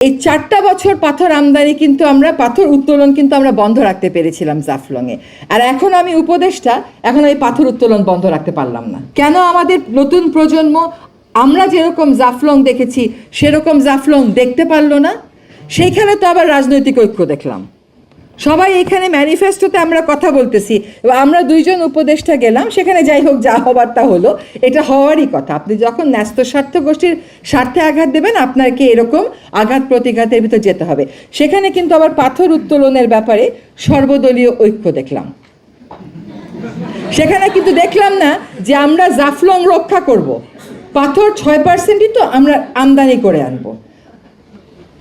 এই 4টা বছর পাথর আমদানি কিন্তু আমরা পাথর উত্তোলন কিন্তু আমরা বন্ধ রাখতে পেরেছিলাম জাফলংয়ে। আর এখন আমি উপদেষ্টা, এখন এই পাথর উত্তোলন বন্ধ রাখতে পারলাম না কেন? আমাদের নতুন প্রজন্ম আমরা যেরকম জাফলং দেখেছি সেরকম জাফলং দেখতে পারলো না। সেইখানে তো আবার রাজনৈতিক ঐক্য দেখলাম। সবাই এখানে ম্যানিফেস্টোতে আমরা কথা বলতেছি, আমরা 2 জন উপদেষ্টা গেলাম, সেখানে যাই হোক যা হবার তা হলো, এটা হওয়ারই কথা। আপনি যখন ন্যস্ত স্বার্থ গোষ্ঠীর স্বার্থে আঘাত দেবেন আপনাকে এরকম আঘাত প্রতিঘাতের ভিতর যেতে হবে। সেখানে কিন্তু আবার পাথর উত্তোলনের ব্যাপারে সর্বদলীয় ঐক্য দেখলাম। সেখানে কিন্তু দেখলাম না যে আমরা জাফলং রক্ষা করব, পাথর 6%ই তো আমরা আমদানি করে আনবো।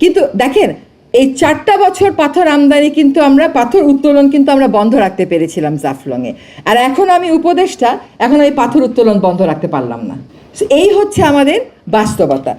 কিন্তু দেখেন এই 4টা বছর পাথর আমদানি কিন্তু আমরা পাথর উত্তোলন কিন্তু আমরা বন্ধ রাখতে পেরেছিলাম জাফলংয়ে। আর এখন আমি উপদেষ্টা, এখন এই পাথর উত্তোলন বন্ধ রাখতে পারলাম না। এই হচ্ছে আমাদের বাস্তবতা।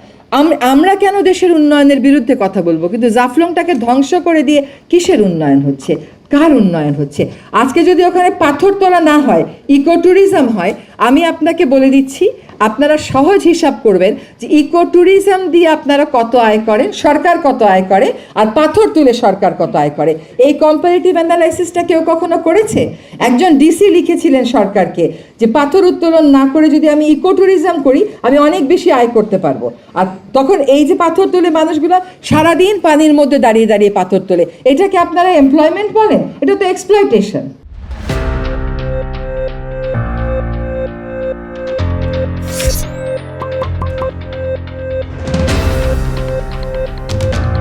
আমরা কেন দেশের উন্নয়নের বিরুদ্ধে কথা বলবো, কিন্তু জাফলংটাকে ধ্বংস করে দিয়ে কিসের উন্নয়ন হচ্ছে, কার উন্নয়ন হচ্ছে? আজকে যদি ওখানে পাথর তোলা না হয়, ইকো ট্যুরিজম হয়, আমি আপনাকে বলে দিচ্ছি, আপনারা সহজ হিসাব করবেন যে ইকো ট্যুরিজম দিয়ে আপনারা কত আয় করেন, সরকার কত আয় করে, আর পাথর তুলে সরকার কত আয় করে। এই কম্পারেটিভ অ্যানালাইসিসটা কেউ কখনো করেছে? একজন ডিসি লিখেছিলেন সরকারকে যে পাথর উত্তোলন না করে যদি আমি ইকো ট্যুরিজম করি আমি অনেক বেশি আয় করতে পারবো। আর তখন এই যে পাথর তোলে মানুষগুলো সারাদিন পানির মধ্যে দাঁড়িয়ে দাঁড়িয়ে পাথর তোলে, এটাকে আপনারা এমপ্লয়মেন্ট বলেন? এটা তো এক্সপ্লয়টেশন।